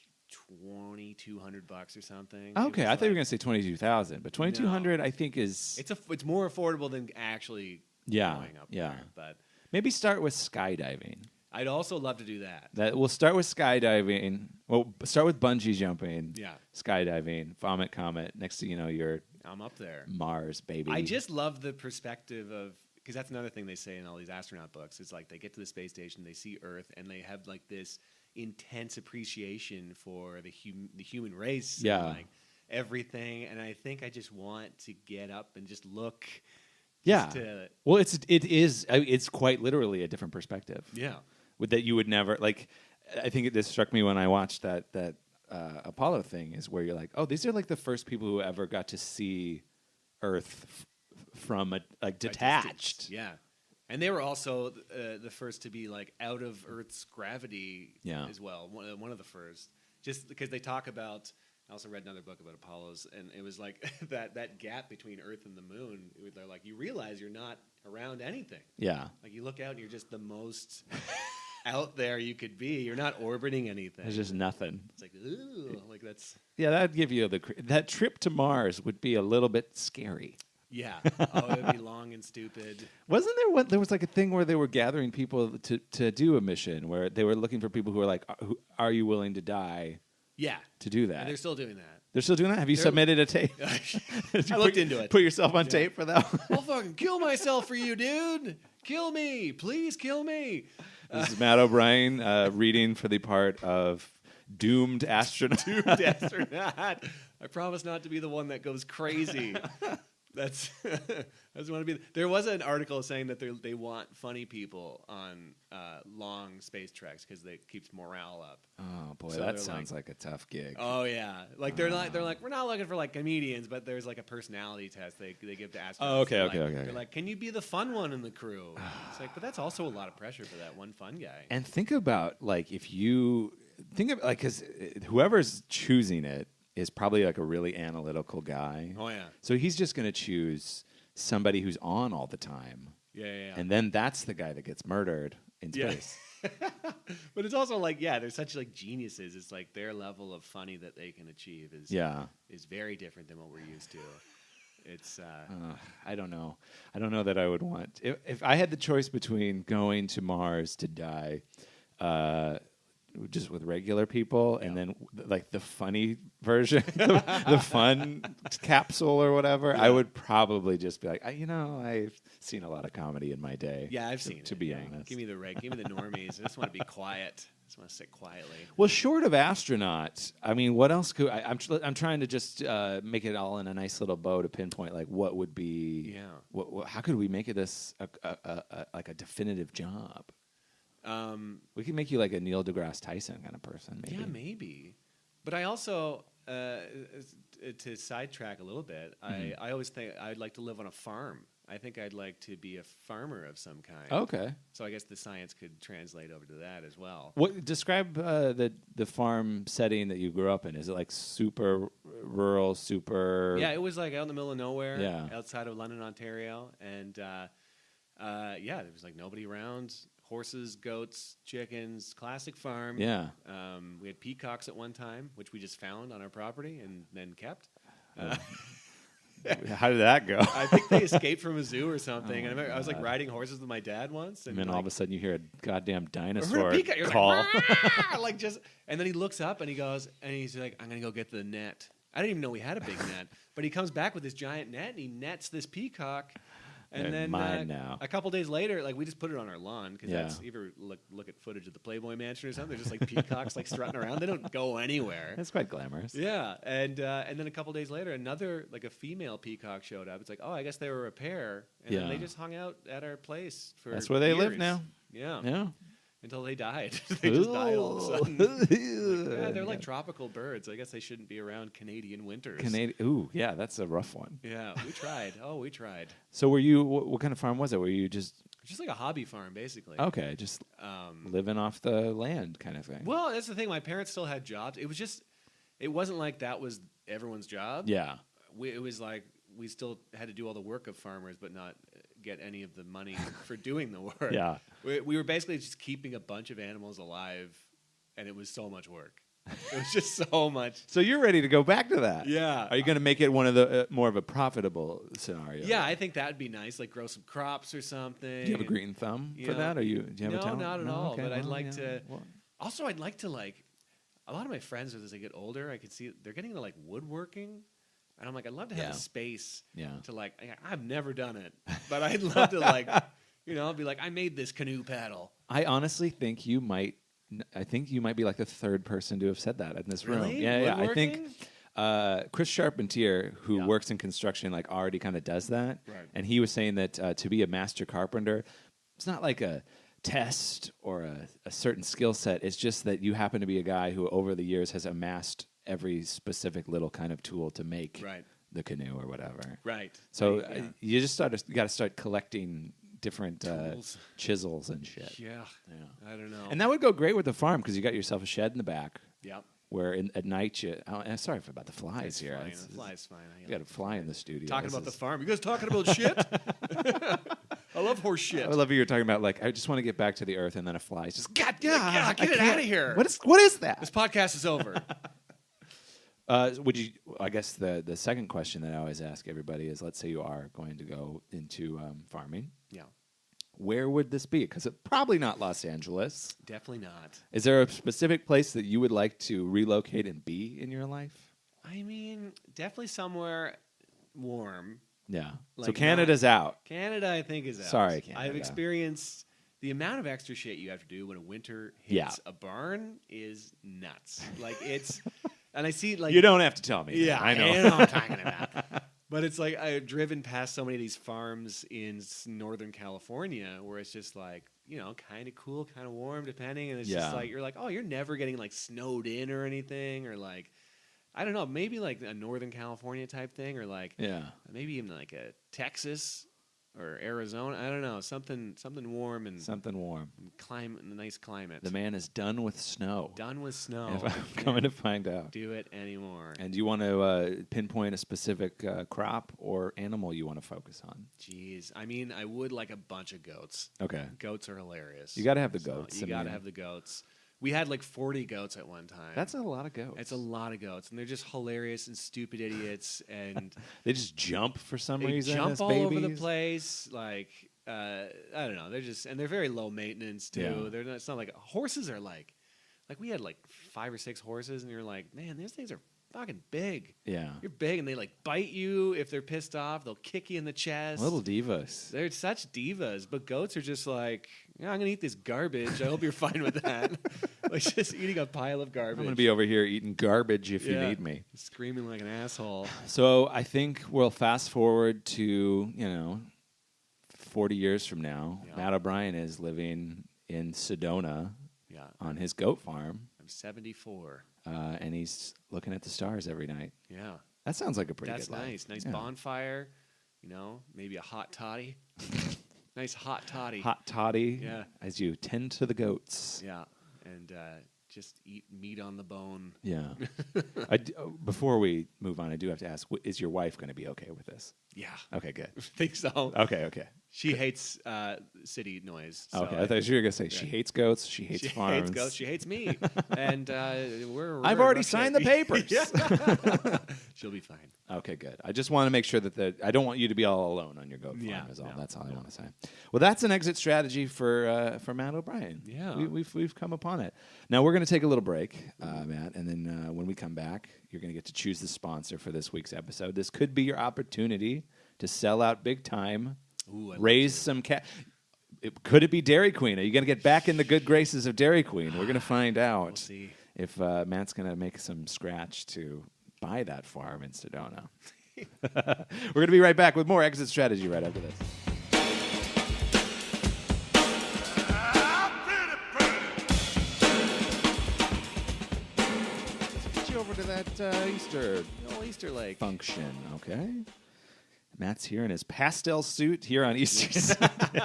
$2,200 or something. Okay, I thought you were gonna say 22,000, but 2,200 I think is it's more affordable than actually going up there. But maybe start with skydiving. I'd also love to do that. We'll start with skydiving. Well, start with bungee jumping. Yeah, skydiving, vomit comet. Next thing you know, I'm up there. Mars, baby. I just love the perspective of, because that's another thing they say in all these astronaut books. It's like they get to the space station, they see Earth, and they have like this intense appreciation for the human race. Yeah. And, like everything. And I think I just want to get up and just look. Yeah. Well, it's quite literally a different perspective. Yeah. That you would never like. I think this struck me when I watched that Apollo thing, is where you're like, oh, these are like the first people who ever got to see Earth from detached. Yeah. And they were also the first to be like out of Earth's gravity as well. One of the first, just because they talk about. I also read another book about Apollo's, and it was like that gap between Earth and the Moon. They're like, you realize you're not around anything. Yeah. Like you look out and you're just the most out there you could be. You're not orbiting anything. There's just nothing. It's like, ooh, like that's. Yeah, that'd give you that trip to Mars would be a little bit scary. Yeah. Oh, it would be long and stupid. Wasn't there there was like a thing where they were gathering people to do a mission where they were looking for people who were like, are you willing to die? Yeah. To do that. And they're still doing that. They're still doing that? Have you submitted a tape? I looked into it. Put yourself on tape for that one? I'll fucking kill myself for you, dude. Kill me. Please kill me. This is Matt O'Brien reading for the part of doomed astronaut. Doomed astronaut. I promise not to be the one that goes crazy. That's I just want to be. There was an article saying that they want funny people on long space treks because it keeps morale up. Oh boy, so that sounds like a tough gig. Oh yeah, like they're like we're not looking for like comedians, but there's like a personality test they give to astronauts. Oh okay. They're like, can you be the fun one in the crew? It's like, but that's also a lot of pressure for that one fun guy. And think about like if you think of like because whoever's choosing it is probably like a really analytical guy. Oh yeah. So he's just going to choose somebody who's on all the time. Yeah. And then that's the guy that gets murdered in space. But it's also like, they're such like geniuses. It's like their level of funny that they can achieve is very different than what we're used to. It's I don't know. I don't know that I would want if I had the choice between going to Mars to die just with regular people, and then like the funny version, the fun capsule or whatever. Yeah. I would probably just be like, I've seen a lot of comedy in my day. Yeah, I've seen it. To be honest, give me the normies. I just want to be quiet. I just want to sit quietly. Well, short of astronaut, I mean, what else could I'm trying to just make it all in a nice little bow to pinpoint like what would be. Yeah. How could we make it this like a definitive job? We can make you like a Neil deGrasse Tyson kind of person, maybe. Yeah, maybe. But I also, to sidetrack a little bit, I always think I'd like to live on a farm. I think I'd like to be a farmer of some kind. Okay. So I guess the science could translate over to that as well. Describe the farm setting that you grew up in. Is it like super rural, super... Yeah, it was like out in the middle of nowhere, outside of London, Ontario. And there was like nobody around. Horses, goats, chickens, classic farm. Yeah. We had peacocks at one time, which we just found on our property and then kept. How did that go? I think they escaped from a zoo or something. And I was like riding horses with my dad once. And then all of a sudden you hear a goddamn dinosaur call. And then he looks up and he goes, and he's like, I'm going to go get the net. I didn't even know we had a big net. But he comes back with this giant net and he nets this peacock. And then mine now. A couple days later, like we just put it on our lawn because that's you ever look at footage of the Playboy Mansion or something. They're just like peacocks like strutting around. They don't go anywhere. That's quite glamorous. Yeah, and then a couple days later, another like a female peacock showed up. It's like, oh, I guess they were a pair, and then they just hung out at our place for. That's where they live now. Yeah. Until they died. They just died all of a sudden. They're like tropical birds. I guess they shouldn't be around Canadian winters. Ooh, yeah, that's a rough one. Yeah, we tried. We tried. So were you, what kind of farm was it? Were you just like a hobby farm, basically. Okay, just living off the land kind of thing. Well, that's the thing. My parents still had jobs. It wasn't like that was everyone's job. Yeah. It was like we still had to do all the work of farmers, but not get any of the money for doing the work. Yeah. We were basically just keeping a bunch of animals alive, and it was so much work. It was just so much. So you're ready to go back to that? Yeah. Are you going to make it one of the more of a profitable scenario? Yeah, I think that'd be nice. Like grow some crops or something. Do you have a green thumb for that? Do you have a talent? No, not at all. Okay, but I'd like to. Also, I'd like to like. A lot of my friends, as they get older, I could see they're getting into like woodworking. And I'm like, I'd love to have a space to like, I've never done it, but I'd love to like, be like, I made this canoe paddle. I honestly think you might be like the third person to have said that in this room. Really? Yeah. I think Chris Charpentier, who works in construction, like already kind of does that. Right. And he was saying that to be a master carpenter, it's not like a test or a certain skill set. It's just that you happen to be a guy who over the years has amassed every specific little kind of tool to make the canoe or whatever. Right. So you just got to start collecting different chisels and shit. Yeah. I don't know. And that would go great with the farm because you got yourself a shed in the back. Yep. Where at night I'm sorry about the flies here. The flies fine. You got a fly in the studio. Talking about the farm. You guys talking about shit? I love horse shit. I love you. You're talking about I just want to get back to the earth, and then a fly is just get it out of here. What is that? This podcast is over. Would you? I guess the second question that I always ask everybody is: let's say you are going to go into farming. Yeah. Where would this be? Because it's probably not Los Angeles. Definitely not. Is there a specific place that you would like to relocate and be in your life? I mean, definitely somewhere warm. Yeah. So Canada's out. Canada, I think, is out. Sorry, Canada. I've experienced the amount of extra shit you have to do when a winter hits a barn is nuts. It's, and I see you don't have to tell me. Yeah, I know. I know what I'm talking about. But it's I've driven past so many of these farms in Northern California where it's just kind of cool, kind of warm, depending. And it's just you're oh, you're never getting snowed in or anything, or I don't know, maybe a Northern California type thing, or maybe even a Texas or Arizona. I don't know, something warm and climate, a nice climate. The man is done with snow. Done with snow. If I'm coming to find out. Do it anymore. And do you want to pinpoint a specific crop or animal you want to focus on? Jeez, I mean, I would like a bunch of goats. Okay, goats are hilarious. You got to have the goats. You got to have the goats. We had 40 goats at one time. That's a lot of goats. It's a lot of goats, and they're just hilarious and stupid idiots, and they just jump for some reason. They jump all babies. over the place. I don't know. They're very low maintenance too. Yeah. They're not. It's not horses are we had 5 or 6 horses, and you're man, these things are fucking big. Yeah, you're big, and they bite you if they're pissed off. They'll kick you in the chest. Little divas. They're such divas, but goats are just I'm gonna eat this garbage. I hope you're fine with that. Just eating a pile of garbage. I'm gonna be over here eating garbage if you need me. Screaming like an asshole. So I think we'll fast forward to 40 years from now. Yeah. Matt O'Brien is living in Sedona. Yeah. On his goat farm. I'm 74. And he's looking at the stars every night. Yeah. That sounds like a pretty good life. That's nice. Nice bonfire, maybe a hot toddy. Nice hot toddy. Hot toddy. Yeah. As you tend to the goats. Yeah. And just eat meat on the bone. Yeah. Before we move on, I do have to ask, is your wife going to be okay with this? Yeah. Okay, good. I think so. Okay. She hates city noise. So okay, I thought you were going to say she hates goats, she hates farms. She hates goats, she hates me. And we're I've already signed the papers. She'll be fine. Okay, good. I just want to make sure that I don't want you to be all alone on your goat farm is all. No, that's all I want to say. Well, that's an exit strategy for Matt O'Brien. Yeah. We've come upon it. Now, we're going to take a little break, Matt, and then when we come back, you're going to get to choose the sponsor for this week's episode. This could be your opportunity to sell out big time. Ooh, raise some cash. Could it be Dairy Queen? Are you going to get back in the good graces of Dairy Queen? We're going to find out. We'll see. If Matt's going to make some scratch to buy that farm in Sedona. We're going to be right back with more Exit Strategy right after this. Let's get you over to that Easter lake function, okay? Matt's here in his pastel suit here on Easter Sunday.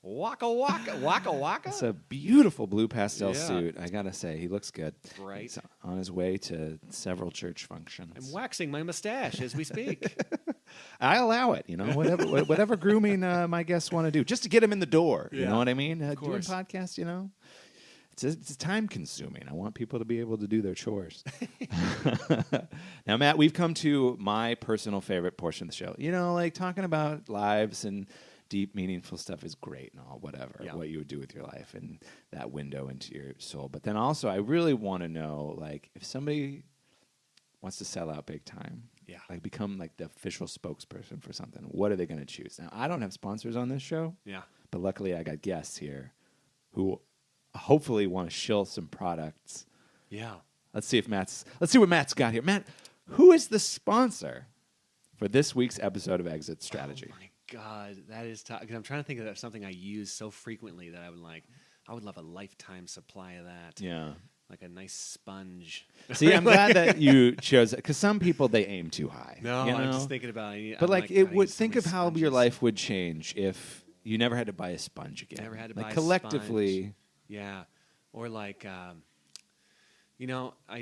Waka waka, waka waka. It's a beautiful blue pastel suit. I gotta say, he looks good. Right. He's on his way to several church functions. I'm waxing my mustache as we speak. I allow it. Whatever grooming my guests want to do, just to get him in the door. You know what I mean? Doing podcasts, it's time consuming. I want people to be able to do their chores. Now, Matt, we've come to my personal favorite portion of the show. Talking about lives and deep, meaningful stuff is great and all, whatever, what you would do with your life and that window into your soul. But then also, I really want to know, if somebody wants to sell out big time, become the official spokesperson for something, what are they going to choose? Now, I don't have sponsors on this show, but luckily I got guests here who hopefully want to shill some products. Yeah. Let's see what Matt's got here. Matt, who is the sponsor for this week's episode of Exit Strategy? Oh my God, that is tough. Because I'm trying to think of something I use so frequently that I would love a lifetime supply of that. Yeah. Like a nice sponge. See, I'm glad that you chose it, because some people, they aim too high. No, I'm just thinking about it. But think of how your life would change if You never had to buy a sponge again. Never had to buy a collectively. Sponge. Yeah. Or like, I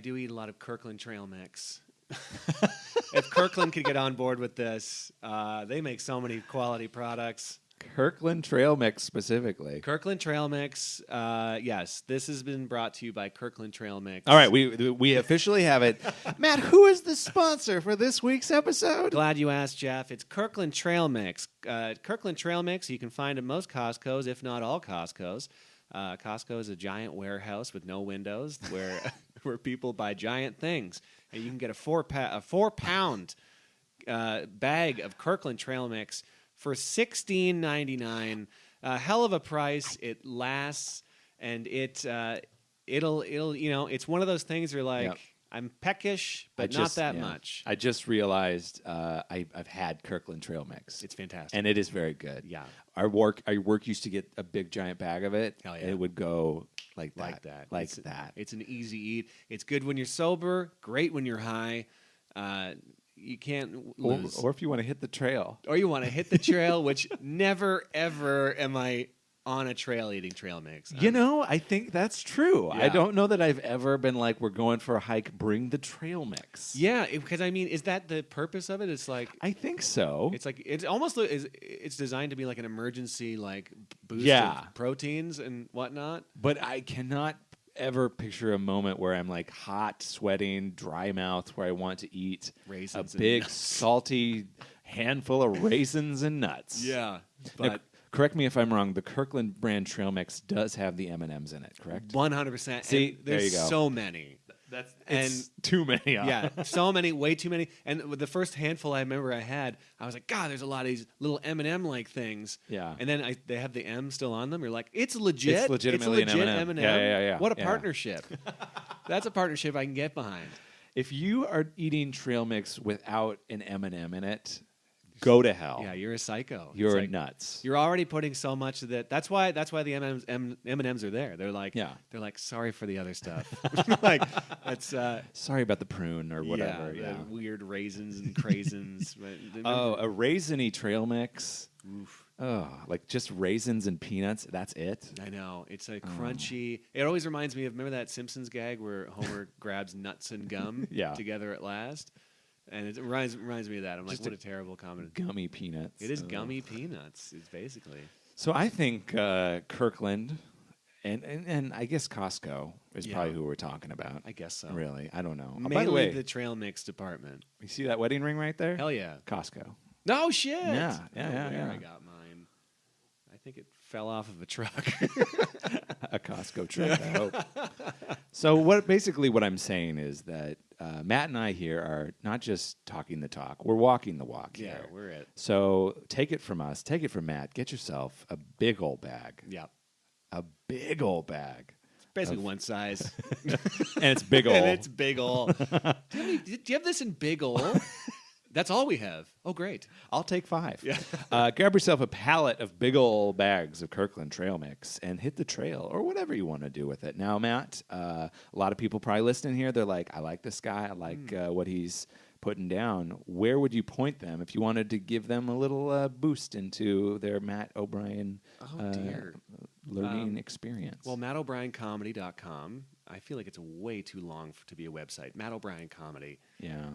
do eat a lot of Kirkland trail mix. If Kirkland could get on board with this, they make so many quality products. Kirkland trail mix specifically. Kirkland trail mix. Yes, this has been brought to you by Kirkland trail mix. All right, we officially have it. Matt, who is the sponsor for this week's episode? Glad you asked, Jeff. It's Kirkland trail mix. Kirkland trail mix you can find at most Costco's, if not all Costco's. Costco is a giant warehouse with no windows where people buy giant things, and you can get a 4-pound bag of Kirkland trail mix for $16.99. A hell of a price. It lasts, and it'll it's one of those things where like. Yep. I'm peckish, but not that much. I just realized I've had Kirkland trail mix. It's fantastic. And it is very good. Yeah. Our work used to get a big giant bag of it. Hell yeah. And it would go like that. It's an easy eat. It's good when you're sober, great when you're high. You can't lose. Or if you want to hit the trail. Or you want to hit the trail, which never, ever am I on a trail eating trail mix. I think that's true. Yeah. I don't know that I've ever been like, we're going for a hike, bring the trail mix. Yeah, because is that the purpose of it? It's like I think so. It's like it's designed to be like an emergency like boost of proteins and whatnot. But I cannot ever picture a moment where I'm like hot, sweating, dry mouth, where I want to eat raisins a big salty handful of raisins and nuts. Yeah, but. Now, correct me if I'm wrong. The Kirkland brand trail mix does have the M&Ms in it, correct? 100%. See, there's there you go. So many. It's too many. Yeah, so many, way too many. And with the first handful I remember I had, I was like, God, there's a lot of these little M&M like things. Yeah. And then they have the M still on them. You're like, it's legit. It's legitimately it's legit an M&M. Yeah. What a partnership. That's a partnership I can get behind. If you are eating trail mix without an M&M in it, go to hell. Yeah, you're a psycho. You're nuts. You're already putting so much of that. That's why the M&Ms are there. They're like, sorry for the other stuff. Like, that's sorry about the prune or whatever. Yeah, the weird raisins and craisins. A raisiny trail mix. Oof. Oh, like just raisins and peanuts. That's it. I know. It's a crunchy. It always reminds me of, remember that Simpsons gag where Homer grabs nuts and gum together at last? And it reminds me of that. I'm just like, what a terrible comment. Gummy peanuts. It is gummy peanuts. It's basically. So I think Kirkland and I guess Costco is probably who we're talking about. I guess so. Really, I don't know. Mainly by the way, the trail mix department. You see that wedding ring right there? Hell yeah. Costco. No shit. Yeah. I got mine. I think it fell off of a truck. A Costco truck, I hope. So what I'm saying is that Matt and I here are not just talking the talk. We're walking the walk here. Yeah, we're it. So take it from us. Take it from Matt. Get yourself a big old bag. Yep. A big old bag. It's basically one size. And it's big old. And it's big old. Do you have this in big old? That's all we have. Oh, great. I'll take 5. Yeah. Grab yourself a pallet of big old bags of Kirkland trail mix and hit the trail or whatever you want to do with it. Now, Matt, a lot of people probably listening here, they're like, I like this guy. I like what he's putting down. Where would you point them if you wanted to give them a little boost into their Matt O'Brien learning experience? Well, MattO'BrienComedy.com. I feel like it's way too long to be a website. Matt O'Brien Comedy. Yeah.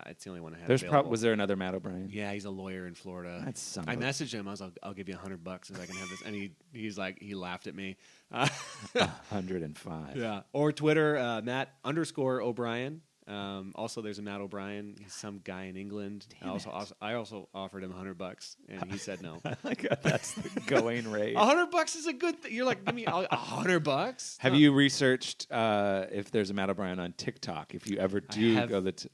It's the only one I have available. Was there another Matt O'Brien? Yeah, he's a lawyer in Florida. I messaged him. I was like, I'll give you $100 if I can have this. And he's like, he laughed at me. 105. Yeah. Or Twitter, Matt_O'Brien. Also, there's a Matt O'Brien. He's some guy in England. I also offered him $100, and he said no. That's the going rate. $100 is a good thing. You're like, give me $100. Have you researched if there's a Matt O'Brien on TikTok? If you ever do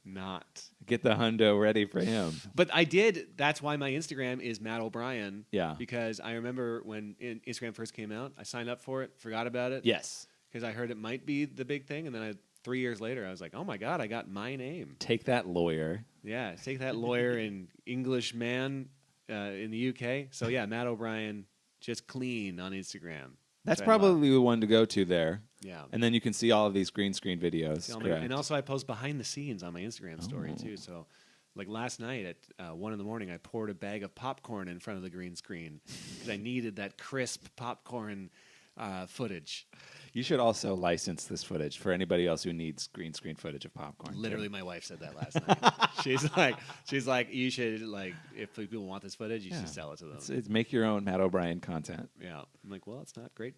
not get the hundo ready for him, but I did. That's why my Instagram is Matt O'Brien. Yeah, because I remember when Instagram first came out, I signed up for it, forgot about it. Yes, because I heard it might be the big thing, and then 3 years later, I was like, oh, my God, I got my name. Take that, lawyer. Yeah, take that, lawyer and English man in the UK. So, yeah, Matt O'Brien, just clean on Instagram. That's probably the one to go to there. Yeah. And then you can see all of these green screen videos. And also I post behind the scenes on my Instagram story, too. So Like last night at 1 a.m, I poured a bag of popcorn in front of the green screen because I needed that crisp popcorn footage. You should also license this footage for anybody else who needs green screen footage of popcorn. Literally, my wife said that last night. she's like, you should, like, if people want this footage, you should sell it to them. It's make your own Matt O'Brien content. Yeah, I'm like, well, it's not great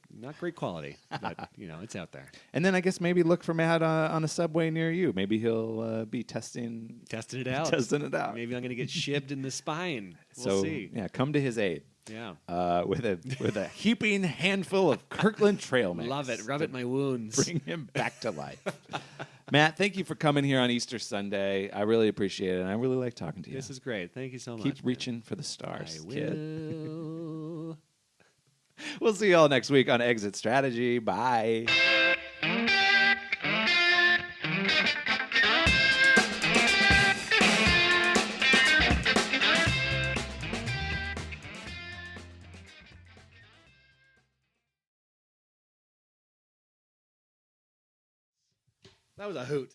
quality, but it's out there. And then I guess maybe look for Matt on a subway near you. Maybe he'll be testing it out. Maybe I'm going to get shibbed in the spine. We'll see. Yeah, come to his aid. Yeah, with a heaping handful of Kirkland trail mix. Love it. Rub it in my wounds. Bring him back to life. Matt, thank you for coming here on Easter Sunday. I really appreciate it, and I really like talking to you. This is great. Thank you so much. Keep reaching for the stars, I kid. will. We'll see you all next week on Exit Strategy. Bye. That was a hoot.